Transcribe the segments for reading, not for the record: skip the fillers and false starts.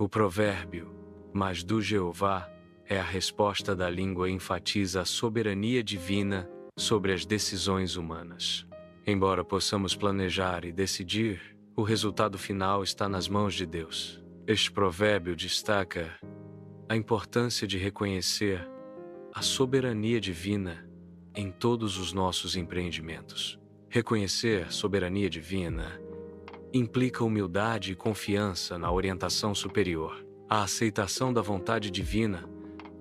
O provérbio, mas do Jeová, é a resposta da língua e enfatiza a soberania divina sobre as decisões humanas. Embora possamos planejar e decidir, o resultado final está nas mãos de Deus. Este provérbio destaca a importância de reconhecer a soberania divina em todos os nossos empreendimentos. Reconhecer soberania divina implica humildade e confiança na orientação superior. A aceitação da vontade divina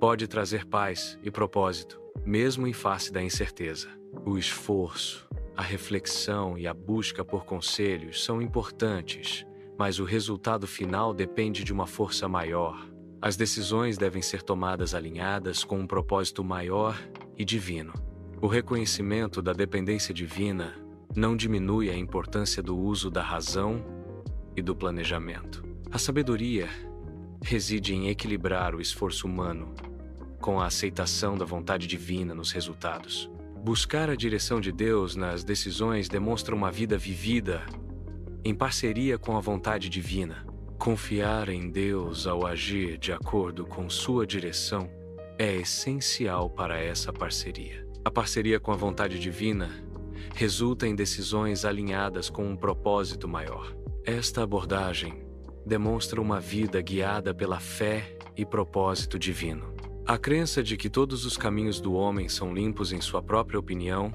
pode trazer paz e propósito, mesmo em face da incerteza. O esforço, a reflexão e a busca por conselhos são importantes, mas o resultado final depende de uma força maior. As decisões devem ser tomadas alinhadas com um propósito maior e divino. O reconhecimento da dependência divina não diminui a importância do uso da razão e do planejamento. A sabedoria reside em equilibrar o esforço humano com a aceitação da vontade divina nos resultados. Buscar a direção de Deus nas decisões demonstra uma vida vivida em parceria com a vontade divina. Confiar em Deus ao agir de acordo com sua direção é essencial para essa parceria. A parceria com a vontade divina resulta em decisões alinhadas com um propósito maior. Esta abordagem demonstra uma vida guiada pela fé e propósito divino. A crença de que todos os caminhos do homem são limpos em sua própria opinião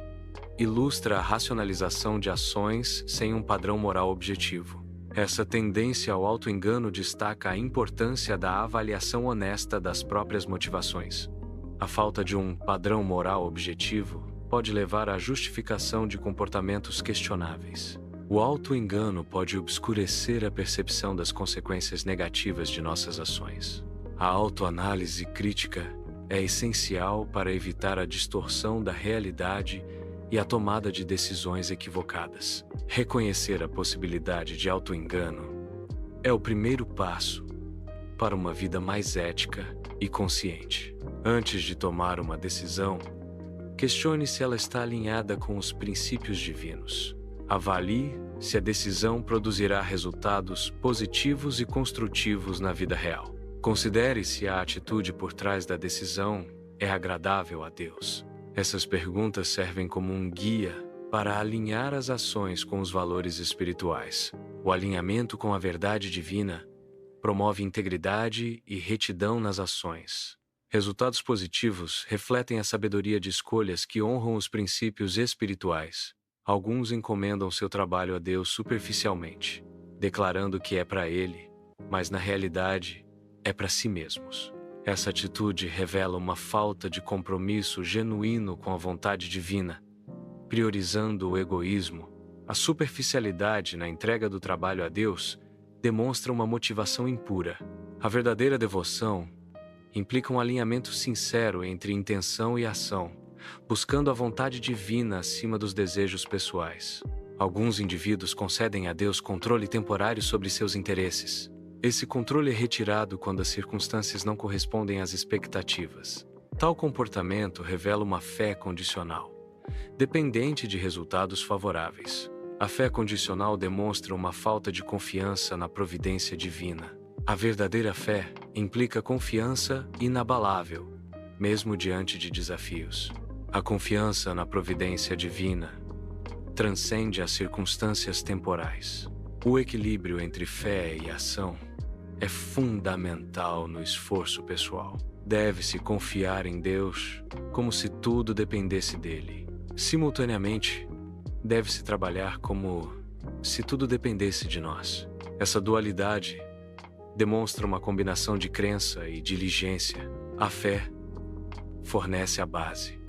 ilustra a racionalização de ações sem um padrão moral objetivo. Essa tendência ao auto-engano destaca a importância da avaliação honesta das próprias motivações. A falta de um padrão moral objetivo pode levar à justificação de comportamentos questionáveis. O auto-engano pode obscurecer a percepção das consequências negativas de nossas ações. A autoanálise crítica é essencial para evitar a distorção da realidade e a tomada de decisões equivocadas. Reconhecer a possibilidade de auto-engano é o primeiro passo para uma vida mais ética e consciente. Antes de tomar uma decisão, questione se ela está alinhada com os princípios divinos. Avalie se a decisão produzirá resultados positivos e construtivos na vida real. Considere se a atitude por trás da decisão é agradável a Deus. Essas perguntas servem como um guia para alinhar as ações com os valores espirituais. O alinhamento com a verdade divina promove integridade e retidão nas ações. Resultados positivos refletem a sabedoria de escolhas que honram os princípios espirituais. Alguns encomendam seu trabalho a Deus superficialmente, declarando que é para Ele, mas na realidade é para si mesmos. Essa atitude revela uma falta de compromisso genuíno com a vontade divina, priorizando o egoísmo. A superficialidade na entrega do trabalho a Deus demonstra uma motivação impura. A verdadeira devoção implica um alinhamento sincero entre intenção e ação, buscando a vontade divina acima dos desejos pessoais. Alguns indivíduos concedem a Deus controle temporário sobre seus interesses. Esse controle é retirado quando as circunstâncias não correspondem às expectativas. Tal comportamento revela uma fé condicional, dependente de resultados favoráveis. A fé condicional demonstra uma falta de confiança na providência divina. A verdadeira fé implica confiança inabalável, mesmo diante de desafios. A confiança na providência divina transcende as circunstâncias temporais. O equilíbrio entre fé e ação é fundamental no esforço pessoal. Deve-se confiar em Deus como se tudo dependesse dele. Simultaneamente, deve-se trabalhar como se tudo dependesse de nós. Essa dualidade demonstra uma combinação de crença e diligência. A fé fornece a base,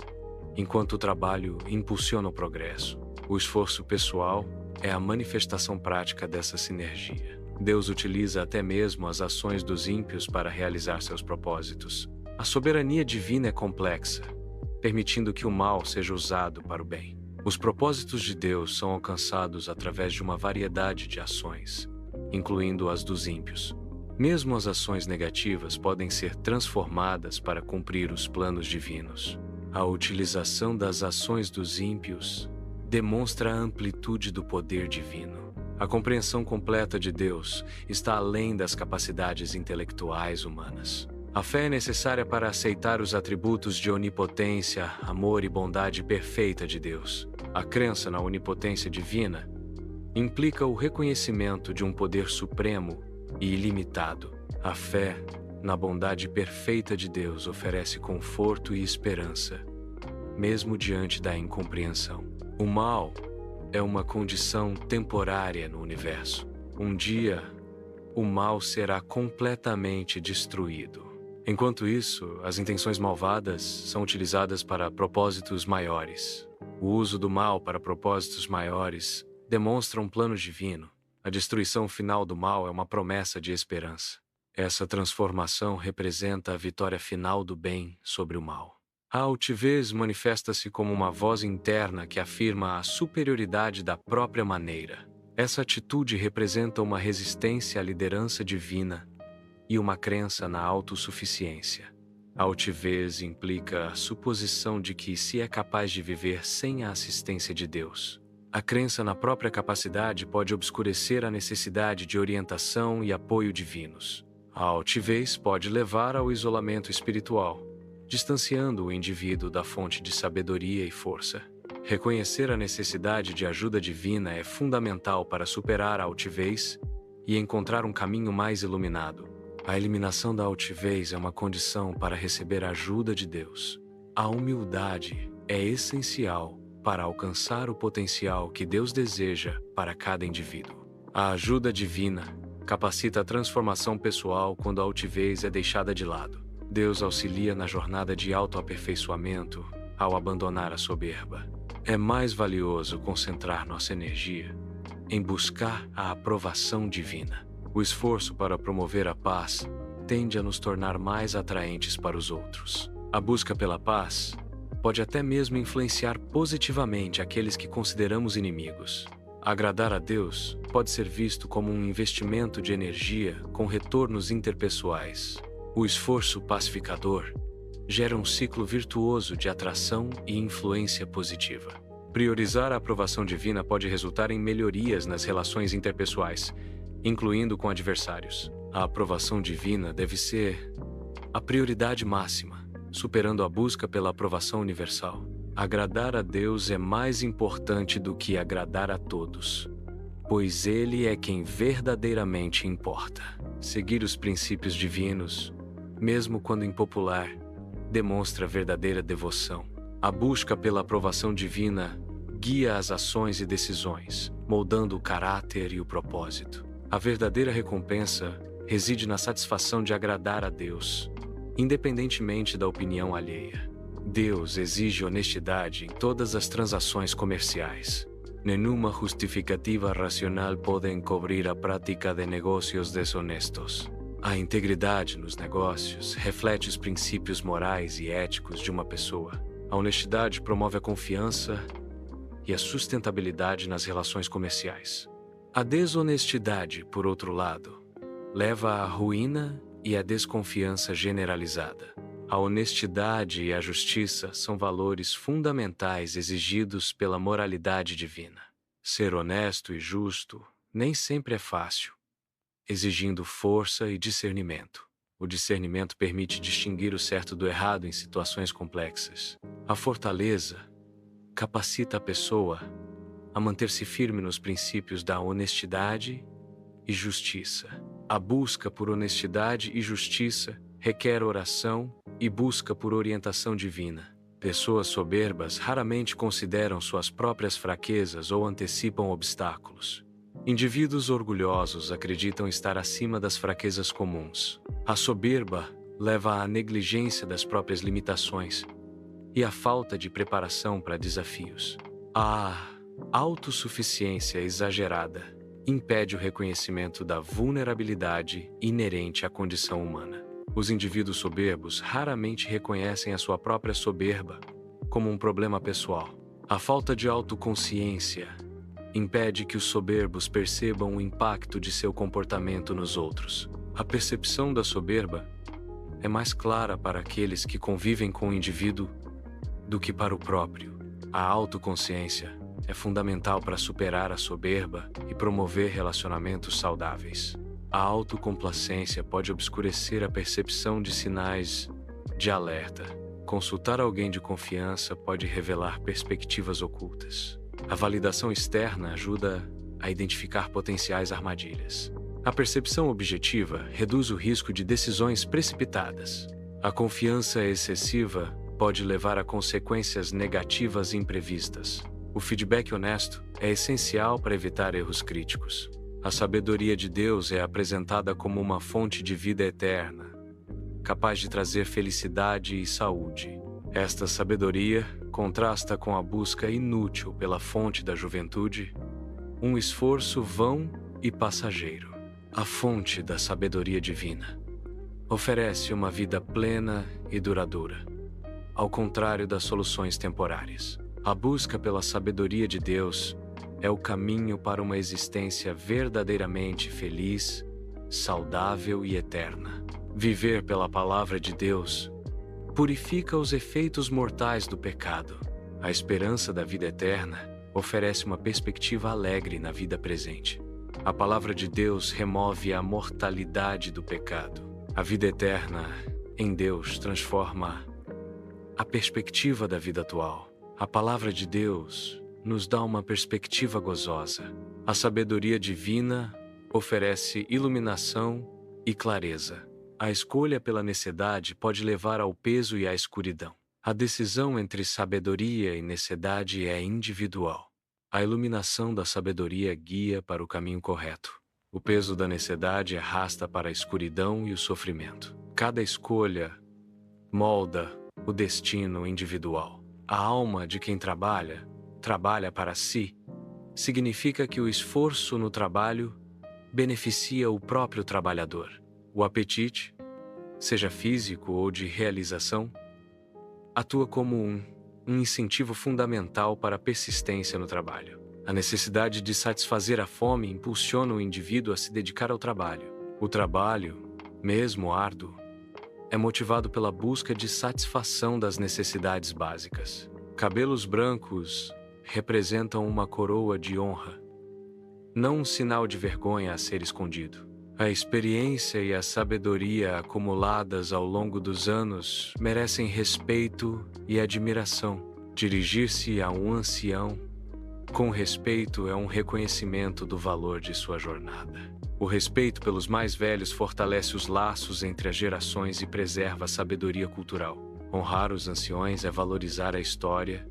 enquanto o trabalho impulsiona o progresso. O esforço pessoal é a manifestação prática dessa sinergia. Deus utiliza até mesmo as ações dos ímpios para realizar seus propósitos. A soberania divina é complexa, permitindo que o mal seja usado para o bem. Os propósitos de Deus são alcançados através de uma variedade de ações, incluindo as dos ímpios. Mesmo as ações negativas podem ser transformadas para cumprir os planos divinos. A utilização das ações dos ímpios demonstra a amplitude do poder divino. A compreensão completa de Deus está além das capacidades intelectuais humanas. A fé é necessária para aceitar os atributos de onipotência, amor e bondade perfeita de Deus. A crença na onipotência divina implica o reconhecimento de um poder supremo e ilimitado. A fé na bondade perfeita de Deus oferece conforto e esperança, mesmo diante da incompreensão. O mal é uma condição temporária no universo. Um dia, o mal será completamente destruído. Enquanto isso, as intenções malvadas são utilizadas para propósitos maiores. O uso do mal para propósitos maiores demonstra um plano divino. A destruição final do mal é uma promessa de esperança. Essa transformação representa a vitória final do bem sobre o mal. A altivez manifesta-se como uma voz interna que afirma a superioridade da própria maneira. Essa atitude representa uma resistência à liderança divina e uma crença na autossuficiência. A altivez implica a suposição de que se é capaz de viver sem a assistência de Deus. A crença na própria capacidade pode obscurecer a necessidade de orientação e apoio divinos. A altivez pode levar ao isolamento espiritual, distanciando o indivíduo da fonte de sabedoria e força. Reconhecer a necessidade de ajuda divina é fundamental para superar a altivez e encontrar um caminho mais iluminado. A eliminação da altivez é uma condição para receber a ajuda de Deus. A humildade é essencial para alcançar o potencial que Deus deseja para cada indivíduo. A ajuda divina capacita a transformação pessoal quando a altivez é deixada de lado. Deus auxilia na jornada de autoaperfeiçoamento ao abandonar a soberba. É mais valioso concentrar nossa energia em buscar a aprovação divina. O esforço para promover a paz tende a nos tornar mais atraentes para os outros. A busca pela paz pode até mesmo influenciar positivamente aqueles que consideramos inimigos. Agradar a Deus pode ser visto como um investimento de energia com retornos interpessoais. O esforço pacificador gera um ciclo virtuoso de atração e influência positiva. Priorizar a aprovação divina pode resultar em melhorias nas relações interpessoais, incluindo com adversários. A aprovação divina deve ser a prioridade máxima, superando a busca pela aprovação universal. Agradar a Deus é mais importante do que agradar a todos, pois Ele é quem verdadeiramente importa. Seguir os princípios divinos, mesmo quando impopular, demonstra verdadeira devoção. A busca pela aprovação divina guia as ações e decisões, moldando o caráter e o propósito. A verdadeira recompensa reside na satisfação de agradar a Deus, independentemente da opinião alheia. Deus exige honestidade em todas as transações comerciais. Nenhuma justificativa racional pode encobrir a prática de negócios desonestos. A integridade nos negócios reflete os princípios morais e éticos de uma pessoa. A honestidade promove a confiança e a sustentabilidade nas relações comerciais. A desonestidade, por outro lado, leva à ruína e à desconfiança generalizada. A honestidade e a justiça são valores fundamentais exigidos pela moralidade divina. Ser honesto e justo nem sempre é fácil, exigindo força e discernimento. O discernimento permite distinguir o certo do errado em situações complexas. A fortaleza capacita a pessoa a manter-se firme nos princípios da honestidade e justiça. A busca por honestidade e justiça requer oração e busca por orientação divina. Pessoas soberbas raramente consideram suas próprias fraquezas ou antecipam obstáculos. Indivíduos orgulhosos acreditam estar acima das fraquezas comuns. A soberba leva à negligência das próprias limitações e à falta de preparação para desafios. A autossuficiência exagerada impede o reconhecimento da vulnerabilidade inerente à condição humana. Os indivíduos soberbos raramente reconhecem a sua própria soberba como um problema pessoal. A falta de autoconsciência impede que os soberbos percebam o impacto de seu comportamento nos outros. A percepção da soberba é mais clara para aqueles que convivem com o indivíduo do que para o próprio. A autoconsciência é fundamental para superar a soberba e promover relacionamentos saudáveis. A autocomplacência pode obscurecer a percepção de sinais de alerta. Consultar alguém de confiança pode revelar perspectivas ocultas. A validação externa ajuda a identificar potenciais armadilhas. A percepção objetiva reduz o risco de decisões precipitadas. A confiança excessiva pode levar a consequências negativas imprevistas. O feedback honesto é essencial para evitar erros críticos. A sabedoria de Deus é apresentada como uma fonte de vida eterna, capaz de trazer felicidade e saúde. Esta sabedoria contrasta com a busca inútil pela fonte da juventude, um esforço vão e passageiro. A fonte da sabedoria divina oferece uma vida plena e duradoura, ao contrário das soluções temporárias. A busca pela sabedoria de Deus é o caminho para uma existência verdadeiramente feliz, saudável e eterna. Viver pela palavra de Deus purifica os efeitos mortais do pecado. A esperança da vida eterna oferece uma perspectiva alegre na vida presente. A palavra de Deus remove a mortalidade do pecado. A vida eterna em Deus transforma a perspectiva da vida atual. A palavra de Deus nos dá uma perspectiva gozosa. A sabedoria divina oferece iluminação e clareza. A escolha pela necessidade pode levar ao peso e à escuridão. A decisão entre sabedoria e necessidade é individual. A iluminação da sabedoria guia para o caminho correto. O peso da necessidade arrasta para a escuridão e o sofrimento. Cada escolha molda o destino individual. A alma de quem trabalha para si, significa que o esforço no trabalho beneficia o próprio trabalhador. O apetite, seja físico ou de realização, atua como um incentivo fundamental para a persistência no trabalho. A necessidade de satisfazer a fome impulsiona o indivíduo a se dedicar ao trabalho. O trabalho, mesmo árduo, é motivado pela busca de satisfação das necessidades básicas. Cabelos brancos representam uma coroa de honra, não um sinal de vergonha a ser escondido. A experiência e a sabedoria acumuladas ao longo dos anos merecem respeito e admiração. Dirigir-se a um ancião com respeito é um reconhecimento do valor de sua jornada. O respeito pelos mais velhos fortalece os laços entre as gerações e preserva a sabedoria cultural. Honrar os anciões é valorizar a história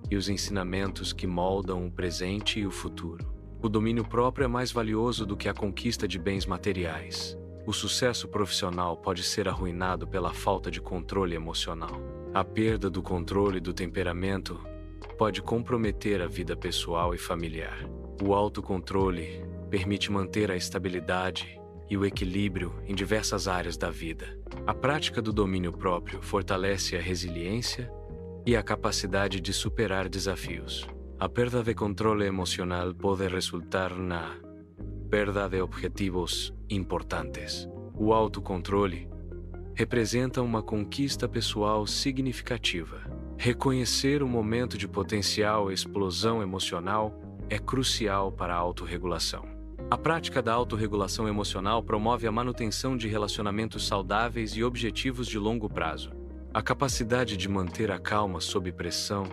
e os ensinamentos que moldam o presente e o futuro. O domínio próprio é mais valioso do que a conquista de bens materiais. O sucesso profissional pode ser arruinado pela falta de controle emocional. A perda do controle do temperamento pode comprometer a vida pessoal e familiar. O autocontrole permite manter a estabilidade e o equilíbrio em diversas áreas da vida. A prática do domínio próprio fortalece a resiliência e a capacidade de superar desafios. A perda de controle emocional pode resultar na perda de objetivos importantes. O autocontrole representa uma conquista pessoal significativa. Reconhecer o momento de potencial explosão emocional é crucial para a autorregulação. A prática da autorregulação emocional promove a manutenção de relacionamentos saudáveis e objetivos de longo prazo. A capacidade de manter a calma sob pressão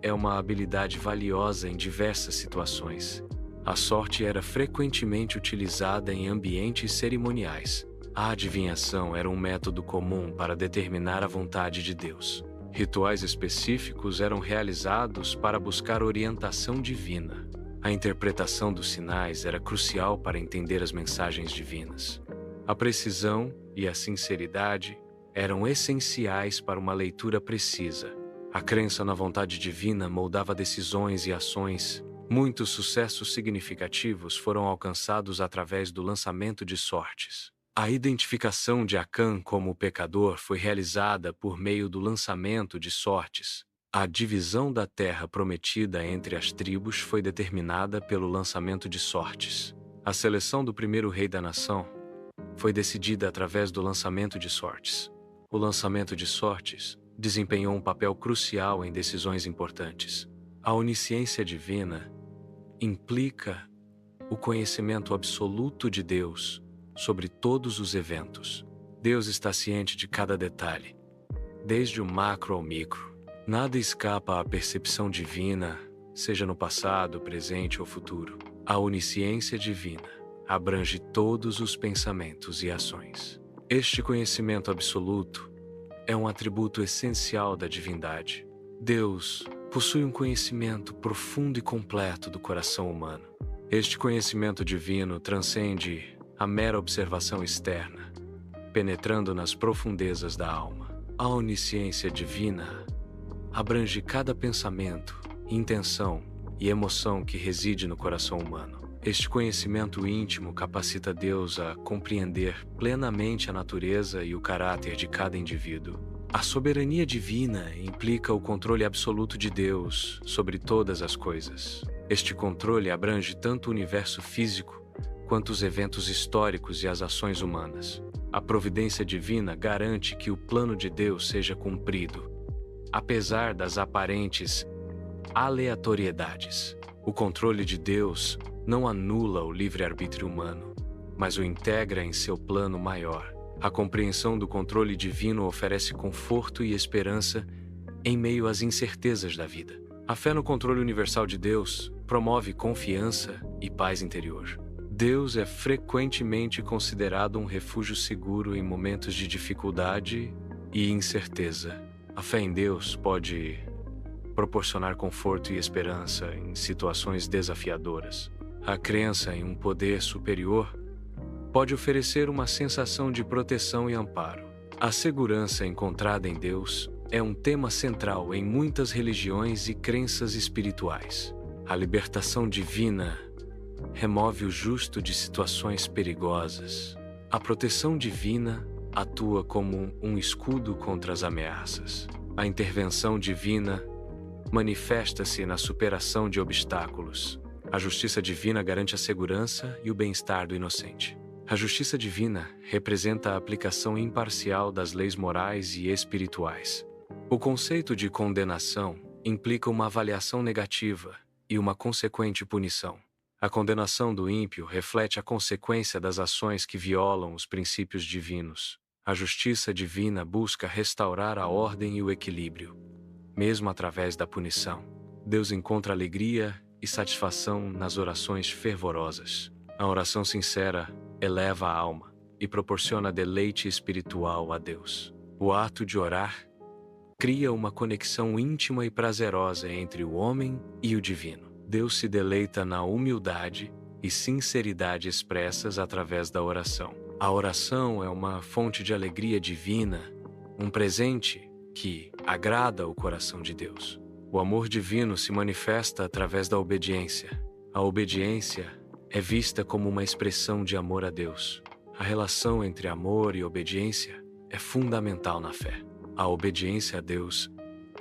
é uma habilidade valiosa em diversas situações. A sorte era frequentemente utilizada em ambientes cerimoniais. A adivinhação era um método comum para determinar a vontade de Deus. Rituais específicos eram realizados para buscar orientação divina. A interpretação dos sinais era crucial para entender as mensagens divinas. A precisão e a sinceridade eram essenciais para uma leitura precisa. A crença na vontade divina moldava decisões e ações. Muitos sucessos significativos foram alcançados através do lançamento de sortes. A identificação de Acã como pecador foi realizada por meio do lançamento de sortes. A divisão da terra prometida entre as tribos foi determinada pelo lançamento de sortes. A seleção do primeiro rei da nação foi decidida através do lançamento de sortes. O lançamento de sortes desempenhou um papel crucial em decisões importantes. A onisciência divina implica o conhecimento absoluto de Deus sobre todos os eventos. Deus está ciente de cada detalhe, desde o macro ao micro. Nada escapa à percepção divina, seja no passado, presente ou futuro. A onisciência divina abrange todos os pensamentos e ações. Este conhecimento absoluto é um atributo essencial da divindade. Deus possui um conhecimento profundo e completo do coração humano. Este conhecimento divino transcende a mera observação externa, penetrando nas profundezas da alma. A onisciência divina abrange cada pensamento, intenção e emoção que reside no coração humano. Este conhecimento íntimo capacita Deus a compreender plenamente a natureza e o caráter de cada indivíduo. A soberania divina implica o controle absoluto de Deus sobre todas as coisas. Este controle abrange tanto o universo físico quanto os eventos históricos e as ações humanas. A providência divina garante que o plano de Deus seja cumprido, apesar das aparentes aleatoriedades. O controle de Deus não anula o livre-arbítrio humano, mas o integra em seu plano maior. A compreensão do controle divino oferece conforto e esperança em meio às incertezas da vida. A fé no controle universal de Deus promove confiança e paz interior. Deus é frequentemente considerado um refúgio seguro em momentos de dificuldade e incerteza. A fé em Deus pode proporcionar conforto e esperança em situações desafiadoras. A crença em um poder superior pode oferecer uma sensação de proteção e amparo. A segurança encontrada em Deus é um tema central em muitas religiões e crenças espirituais. A libertação divina remove o justo de situações perigosas. A proteção divina atua como um escudo contra as ameaças. A intervenção divina manifesta-se na superação de obstáculos. A justiça divina garante a segurança e o bem-estar do inocente. A justiça divina representa a aplicação imparcial das leis morais e espirituais. O conceito de condenação implica uma avaliação negativa e uma consequente punição. A condenação do ímpio reflete a consequência das ações que violam os princípios divinos. A justiça divina busca restaurar a ordem e o equilíbrio. Mesmo através da punição, Deus encontra alegria e satisfação nas orações fervorosas. A oração sincera eleva a alma e proporciona deleite espiritual a Deus. O ato de orar cria uma conexão íntima e prazerosa entre o homem e o divino. Deus se deleita na humildade e sinceridade expressas através da oração. A oração é uma fonte de alegria divina, um presente que agrada o coração de Deus. O amor divino se manifesta através da obediência. A obediência é vista como uma expressão de amor a Deus. A relação entre amor e obediência é fundamental na fé. A obediência a Deus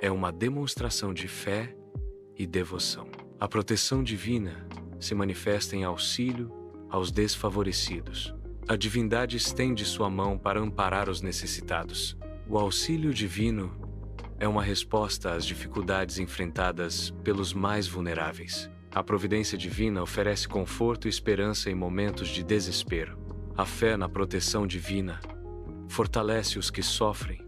é uma demonstração de fé e devoção. A proteção divina se manifesta em auxílio aos desfavorecidos. A divindade estende sua mão para amparar os necessitados. O auxílio divino é uma resposta às dificuldades enfrentadas pelos mais vulneráveis. A providência divina oferece conforto e esperança em momentos de desespero. A fé na proteção divina fortalece os que sofrem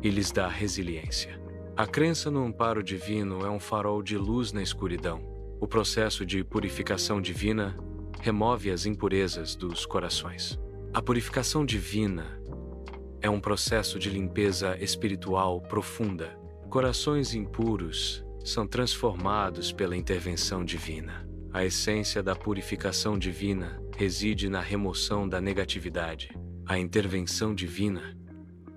e lhes dá resiliência. A crença no amparo divino é um farol de luz na escuridão. O processo de purificação divina remove as impurezas dos corações. A purificação divina é um processo de limpeza espiritual profunda. Corações impuros são transformados pela intervenção divina. A essência da purificação divina reside na remoção da negatividade. A intervenção divina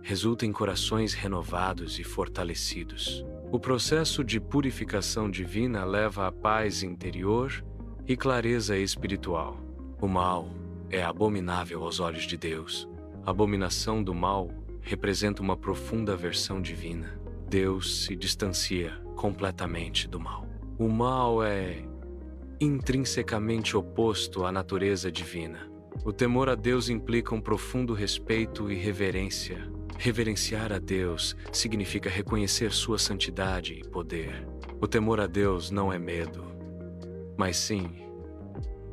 resulta em corações renovados e fortalecidos. O processo de purificação divina leva à paz interior e clareza espiritual. O mal é abominável aos olhos de Deus. A abominação do mal representa uma profunda aversão divina. Deus se distancia completamente do mal. O mal é intrinsecamente oposto à natureza divina. O temor a Deus implica um profundo respeito e reverência. Reverenciar a Deus significa reconhecer sua santidade e poder. O temor a Deus não é medo, mas sim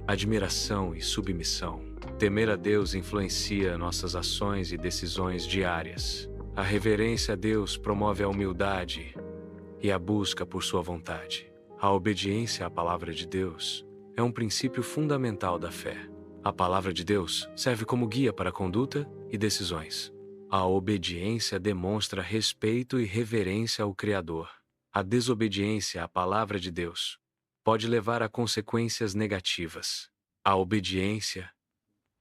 admiração e submissão. Temer a Deus influencia nossas ações e decisões diárias. A reverência a Deus promove a humildade e a busca por sua vontade. A obediência à palavra de Deus é um princípio fundamental da fé. A palavra de Deus serve como guia para a conduta e decisões. A obediência demonstra respeito e reverência ao Criador. A desobediência à palavra de Deus pode levar a consequências negativas. A obediência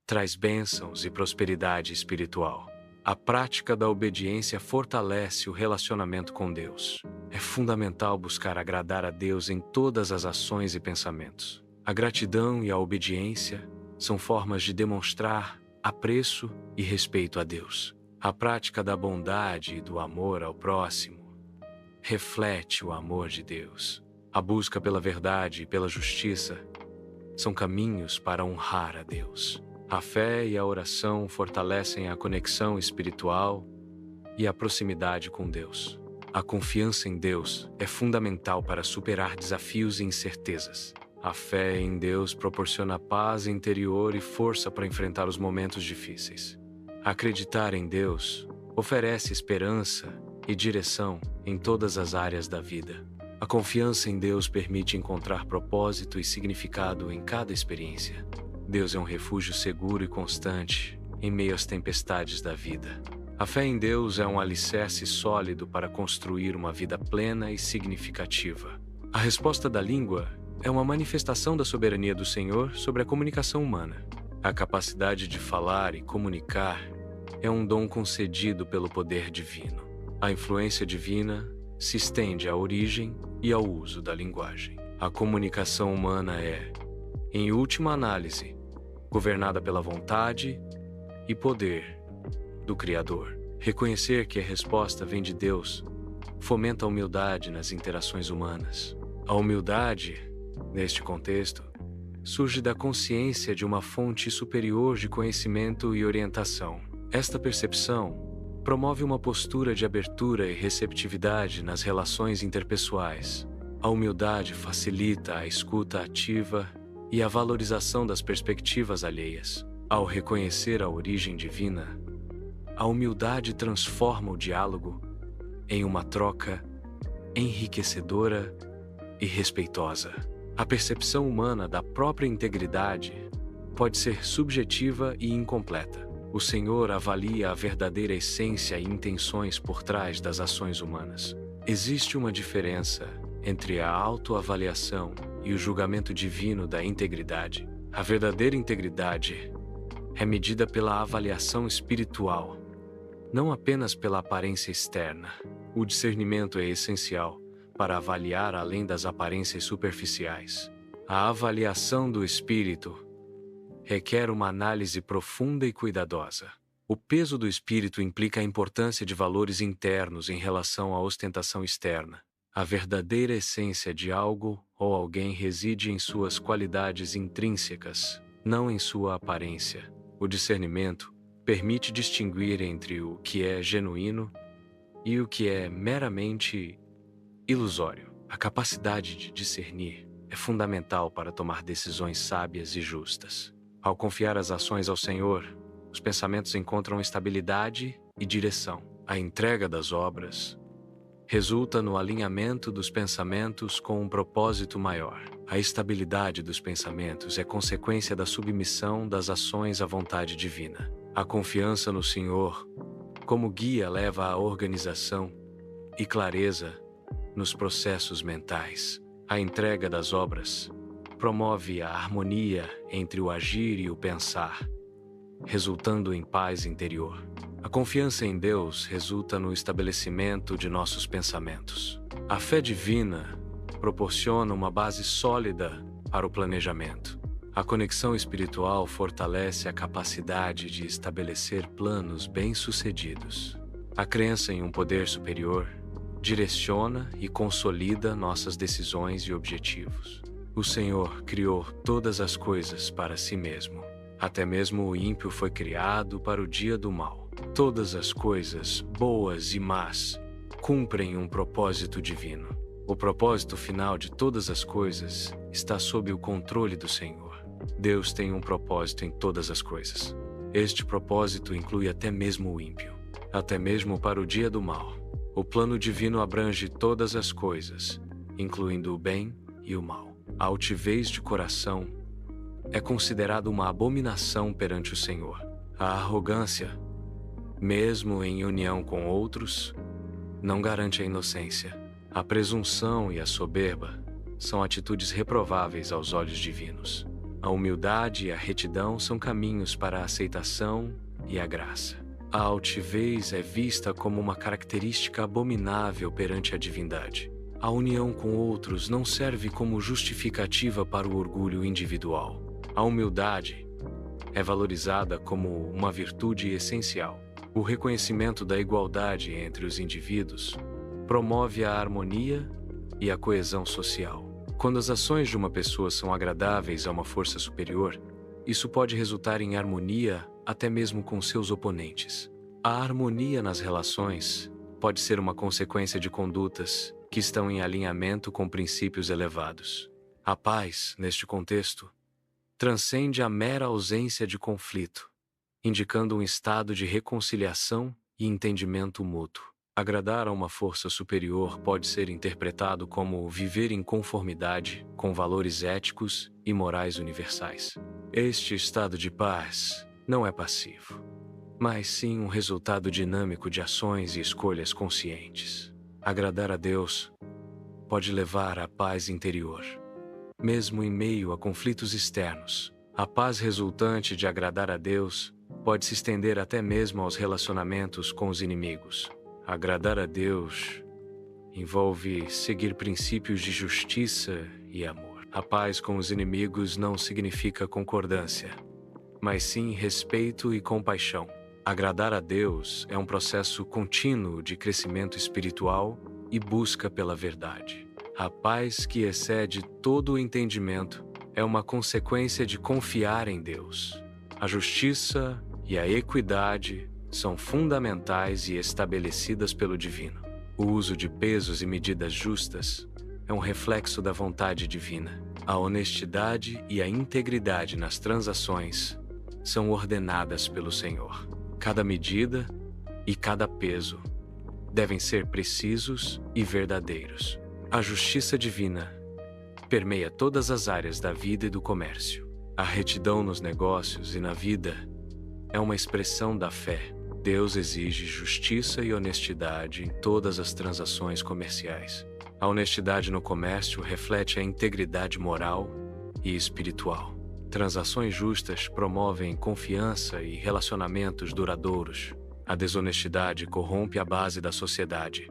traz bênçãos e prosperidade espiritual. A prática da obediência fortalece o relacionamento com Deus. É fundamental buscar agradar a Deus em todas as ações e pensamentos. A gratidão e a obediência são formas de demonstrar apreço e respeito a Deus. A prática da bondade e do amor ao próximo reflete o amor de Deus. A busca pela verdade e pela justiça são caminhos para honrar a Deus. A fé e a oração fortalecem a conexão espiritual e a proximidade com Deus. A confiança em Deus é fundamental para superar desafios e incertezas. A fé em Deus proporciona paz interior e força para enfrentar os momentos difíceis. Acreditar em Deus oferece esperança e direção em todas as áreas da vida. A confiança em Deus permite encontrar propósito e significado em cada experiência. Deus é um refúgio seguro e constante em meio às tempestades da vida. A fé em Deus é um alicerce sólido para construir uma vida plena e significativa. A resposta da língua é uma manifestação da soberania do Senhor sobre a comunicação humana. A capacidade de falar e comunicar é um dom concedido pelo poder divino. A influência divina se estende à origem e ao uso da linguagem. A comunicação humana é, em última análise, governada pela vontade e poder do Criador. Reconhecer que a resposta vem de Deus fomenta a humildade nas interações humanas. A humildade, neste contexto, surge da consciência de uma fonte superior de conhecimento e orientação. Esta percepção promove uma postura de abertura e receptividade nas relações interpessoais. A humildade facilita a escuta ativa e a valorização das perspectivas alheias. Ao reconhecer a origem divina, a humildade transforma o diálogo em uma troca enriquecedora e respeitosa. A percepção humana da própria integridade pode ser subjetiva e incompleta. O Senhor avalia a verdadeira essência e intenções por trás das ações humanas. Existe uma diferença entre a autoavaliação e o julgamento divino da integridade. A verdadeira integridade é medida pela avaliação espiritual, não apenas pela aparência externa. O discernimento é essencial para avaliar além das aparências superficiais. A avaliação do espírito requer uma análise profunda e cuidadosa. O peso do espírito implica a importância de valores internos em relação à ostentação externa. A verdadeira essência de algo ou alguém reside em suas qualidades intrínsecas, não em sua aparência. O discernimento permite distinguir entre o que é genuíno e o que é meramente ilusório. A capacidade de discernir é fundamental para tomar decisões sábias e justas. Ao confiar as ações ao Senhor, os pensamentos encontram estabilidade e direção. A entrega das obras resulta no alinhamento dos pensamentos com um propósito maior. A estabilidade dos pensamentos é consequência da submissão das ações à vontade divina. A confiança no Senhor, como guia, leva à organização e clareza nos processos mentais. A entrega das obras promove a harmonia entre o agir e o pensar, resultando em paz interior. A confiança em Deus resulta no estabelecimento de nossos pensamentos. A fé divina proporciona uma base sólida para o planejamento. A conexão espiritual fortalece a capacidade de estabelecer planos bem-sucedidos. A crença em um poder superior direciona e consolida nossas decisões e objetivos. O Senhor criou todas as coisas para si mesmo. Até mesmo o ímpio foi criado para o dia do mal. Todas as coisas, boas e más, cumprem um propósito divino. O propósito final de todas as coisas está sob o controle do Senhor. Deus tem um propósito em todas as coisas. Este propósito inclui até mesmo o ímpio, até mesmo para o dia do mal. O plano divino abrange todas as coisas, incluindo o bem e o mal. A altivez de coração é considerada uma abominação perante o Senhor. A arrogância, mesmo em união com outros, não garante a inocência. A presunção e a soberba são atitudes reprováveis aos olhos divinos. A humildade e a retidão são caminhos para a aceitação e a graça. A altivez é vista como uma característica abominável perante a divindade. A união com outros não serve como justificativa para o orgulho individual. A humildade é valorizada como uma virtude essencial. O reconhecimento da igualdade entre os indivíduos promove a harmonia e a coesão social. Quando as ações de uma pessoa são agradáveis a uma força superior, isso pode resultar em harmonia até mesmo com seus oponentes. A harmonia nas relações pode ser uma consequência de condutas que estão em alinhamento com princípios elevados. A paz, neste contexto, transcende a mera ausência de conflito, indicando um estado de reconciliação e entendimento mútuo. Agradar a uma força superior pode ser interpretado como viver em conformidade com valores éticos e morais universais. Este estado de paz não é passivo, mas sim um resultado dinâmico de ações e escolhas conscientes. Agradar a Deus pode levar à paz interior, mesmo em meio a conflitos externos. A paz resultante de agradar a Deus pode se estender até mesmo aos relacionamentos com os inimigos. Agradar a Deus envolve seguir princípios de justiça e amor. A paz com os inimigos não significa concordância, mas sim respeito e compaixão. Agradar a Deus é um processo contínuo de crescimento espiritual e busca pela verdade. A paz que excede todo o entendimento é uma consequência de confiar em Deus. A justiça e a equidade são fundamentais e estabelecidas pelo divino. O uso de pesos e medidas justas é um reflexo da vontade divina. A honestidade e a integridade nas transações são ordenadas pelo Senhor. Cada medida e cada peso devem ser precisos e verdadeiros. A justiça divina permeia todas as áreas da vida e do comércio. A retidão nos negócios e na vida é uma expressão da fé. Deus exige justiça e honestidade em todas as transações comerciais. A honestidade no comércio reflete a integridade moral e espiritual. Transações justas promovem confiança e relacionamentos duradouros. A desonestidade corrompe a base da sociedade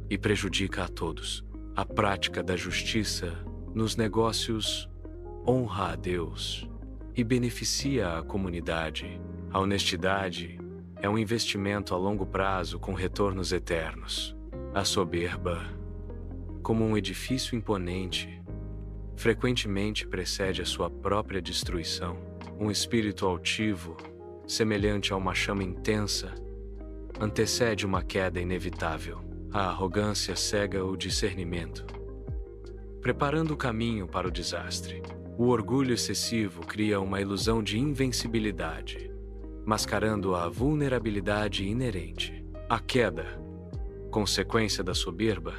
e prejudica a todos. A prática da justiça nos negócios honra a Deus e beneficia a comunidade. A honestidade é um investimento a longo prazo com retornos eternos. A soberba, como um edifício imponente, frequentemente precede a sua própria destruição. Um espírito altivo, semelhante a uma chama intensa, antecede uma queda inevitável. A arrogância cega o discernimento, preparando o caminho para o desastre. O orgulho excessivo cria uma ilusão de invencibilidade, mascarando a vulnerabilidade inerente. A queda, consequência da soberba,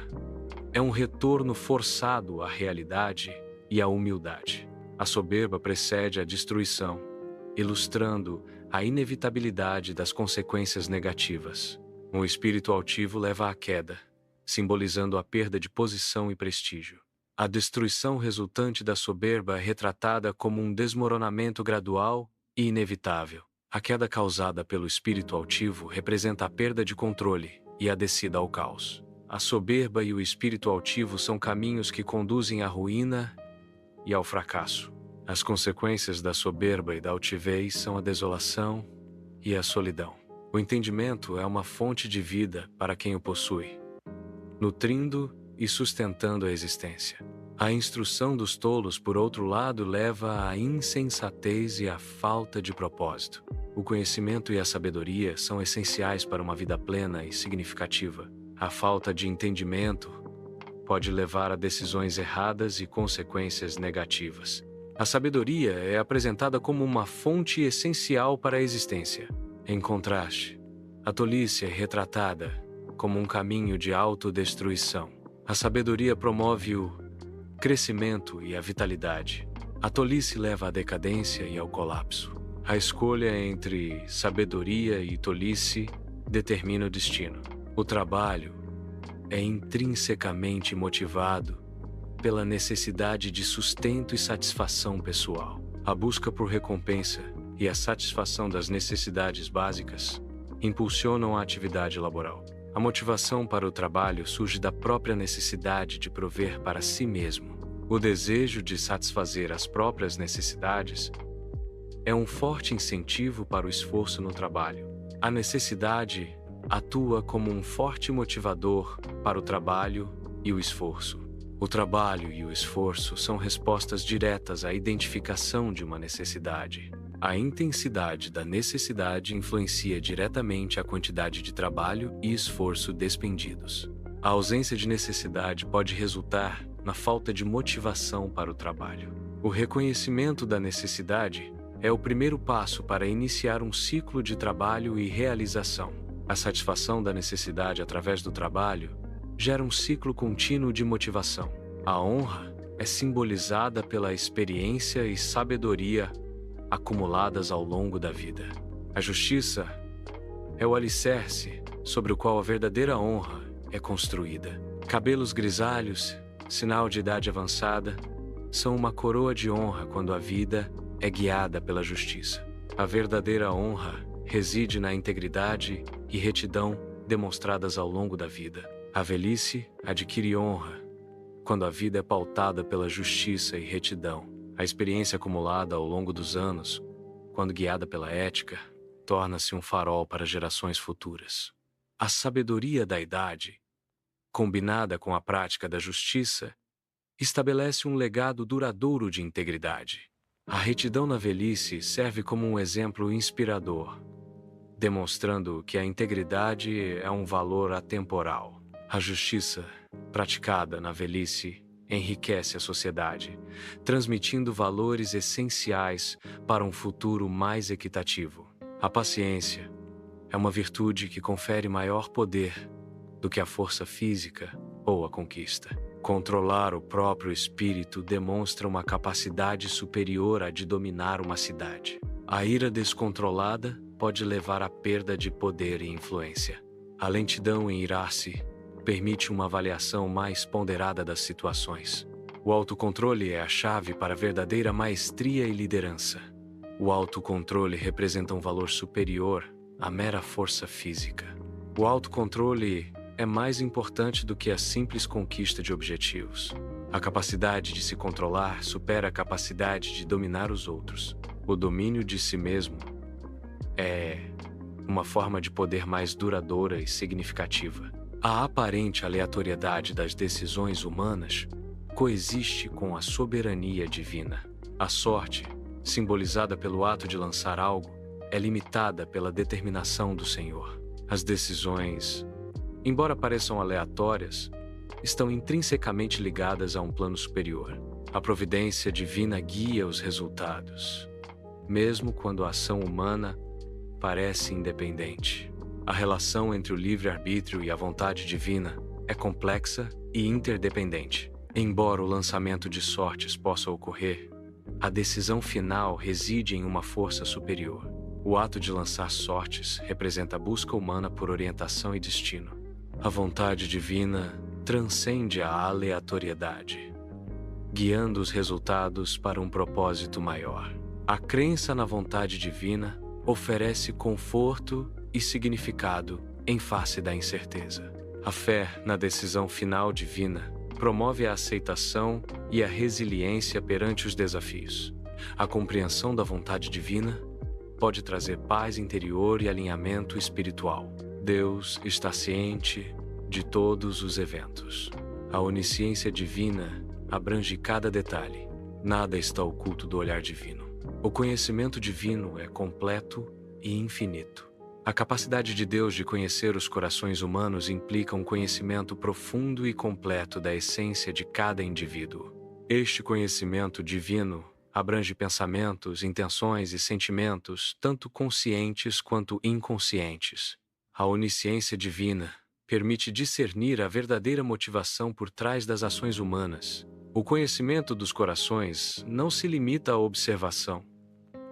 é um retorno forçado à realidade e à humildade. A soberba precede a destruição, ilustrando a inevitabilidade das consequências negativas. Um espírito altivo leva à queda, simbolizando a perda de posição e prestígio. A destruição resultante da soberba é retratada como um desmoronamento gradual e inevitável. A queda causada pelo espírito altivo representa a perda de controle e a descida ao caos. A soberba e o espírito altivo são caminhos que conduzem à ruína e ao fracasso. As consequências da soberba e da altivez são a desolação e a solidão. O entendimento é uma fonte de vida para quem o possui, nutrindo e sustentando a existência. A instrução dos tolos, por outro lado, leva à insensatez e à falta de propósito. O conhecimento e a sabedoria são essenciais para uma vida plena e significativa. A falta de entendimento pode levar a decisões erradas e consequências negativas. A sabedoria é apresentada como uma fonte essencial para a existência. Em contraste, a tolice é retratada como um caminho de autodestruição. A sabedoria promove o crescimento e a vitalidade. A tolice leva à decadência e ao colapso. A escolha entre sabedoria e tolice determina o destino. O trabalho é intrinsecamente motivado pela necessidade de sustento e satisfação pessoal. A busca por recompensa e a satisfação das necessidades básicas impulsionam a atividade laboral. A motivação para o trabalho surge da própria necessidade de prover para si mesmo. O desejo de satisfazer as próprias necessidades é um forte incentivo para o esforço no trabalho. A necessidade atua como um forte motivador para o trabalho e o esforço. O trabalho e o esforço são respostas diretas à identificação de uma necessidade. A intensidade da necessidade influencia diretamente a quantidade de trabalho e esforço despendidos. A ausência de necessidade pode resultar na falta de motivação para o trabalho. O reconhecimento da necessidade é o primeiro passo para iniciar um ciclo de trabalho e realização. A satisfação da necessidade através do trabalho gera um ciclo contínuo de motivação. A honra é simbolizada pela experiência e sabedoria acumuladas ao longo da vida. A justiça é o alicerce sobre o qual a verdadeira honra é construída. Cabelos grisalhos, sinal de idade avançada, são uma coroa de honra quando a vida é guiada pela justiça. A verdadeira honra reside na integridade e retidão demonstradas ao longo da vida. A velhice adquire honra quando a vida é pautada pela justiça e retidão. A experiência acumulada ao longo dos anos, quando guiada pela ética, torna-se um farol para gerações futuras. A sabedoria da idade, combinada com a prática da justiça, estabelece um legado duradouro de integridade. A retidão na velhice serve como um exemplo inspirador, demonstrando que a integridade é um valor atemporal. A justiça, praticada na velhice, enriquece a sociedade, transmitindo valores essenciais para um futuro mais equitativo. A paciência é uma virtude que confere maior poder do que a força física ou a conquista. Controlar o próprio espírito demonstra uma capacidade superior à de dominar uma cidade. A ira descontrolada pode levar à perda de poder e influência. A lentidão em irar-se permite uma avaliação mais ponderada das situações. O autocontrole é a chave para a verdadeira maestria e liderança. O autocontrole representa um valor superior à mera força física. O autocontrole é mais importante do que a simples conquista de objetivos. A capacidade de se controlar supera a capacidade de dominar os outros. O domínio de si mesmo é uma forma de poder mais duradoura e significativa. A aparente aleatoriedade das decisões humanas coexiste com a soberania divina. A sorte, simbolizada pelo ato de lançar algo, é limitada pela determinação do Senhor. As decisões, embora pareçam aleatórias, estão intrinsecamente ligadas a um plano superior. A providência divina guia os resultados, mesmo quando a ação humana parece independente. A relação entre o livre-arbítrio e a vontade divina é complexa e interdependente. Embora o lançamento de sortes possa ocorrer, a decisão final reside em uma força superior. O ato de lançar sortes representa a busca humana por orientação e destino. A vontade divina transcende a aleatoriedade, guiando os resultados para um propósito maior. A crença na vontade divina oferece conforto e significado em face da incerteza. A fé na decisão final divina promove a aceitação e a resiliência perante os desafios. A compreensão da vontade divina pode trazer paz interior e alinhamento espiritual. Deus está ciente de todos os eventos. A onisciência divina abrange cada detalhe. Nada está oculto do olhar divino. O conhecimento divino é completo e infinito. A capacidade de Deus de conhecer os corações humanos implica um conhecimento profundo e completo da essência de cada indivíduo. Este conhecimento divino abrange pensamentos, intenções e sentimentos, tanto conscientes quanto inconscientes. A onisciência divina permite discernir a verdadeira motivação por trás das ações humanas. O conhecimento dos corações não se limita à observação,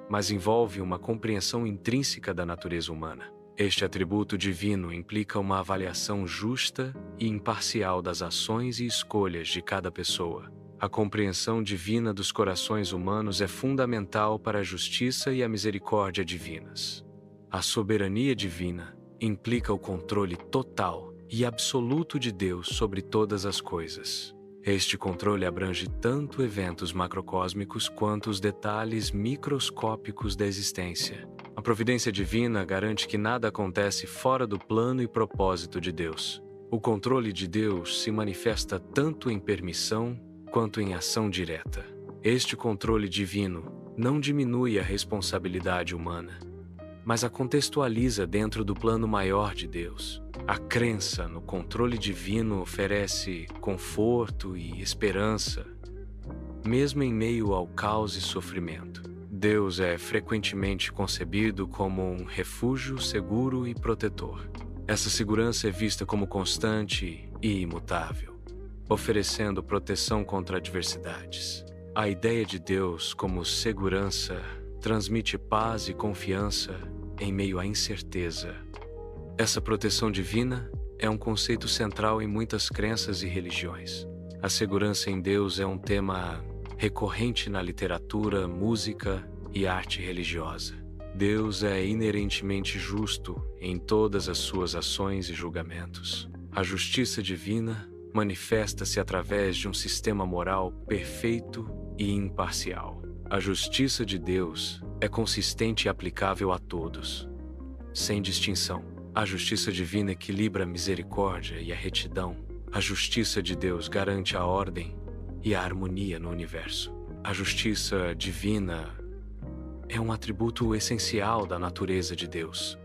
mas envolve uma compreensão intrínseca da natureza humana. Este atributo divino implica uma avaliação justa e imparcial das ações e escolhas de cada pessoa. A compreensão divina dos corações humanos é fundamental para a justiça e a misericórdia divinas. A soberania divina implica o controle total e absoluto de Deus sobre todas as coisas. Este controle abrange tanto eventos macrocósmicos quanto os detalhes microscópicos da existência. A providência divina garante que nada acontece fora do plano e propósito de Deus. O controle de Deus se manifesta tanto em permissão quanto em ação direta. Este controle divino não diminui a responsabilidade humana, mas a contextualiza dentro do plano maior de Deus. A crença no controle divino oferece conforto e esperança, mesmo em meio ao caos e sofrimento. Deus é frequentemente concebido como um refúgio seguro e protetor. Essa segurança é vista como constante e imutável, oferecendo proteção contra adversidades. A ideia de Deus como segurança transmite paz e confiança em meio à incerteza. Essa proteção divina é um conceito central em muitas crenças e religiões. A segurança em Deus é um tema recorrente na literatura, música e arte religiosa. Deus é inerentemente justo em todas as suas ações e julgamentos. A justiça divina manifesta-se através de um sistema moral perfeito e imparcial. A justiça de Deus é consistente e aplicável a todos, sem distinção. A justiça divina equilibra a misericórdia e a retidão. A justiça de Deus garante a ordem e a harmonia no universo. A justiça divina é um atributo essencial da natureza de Deus.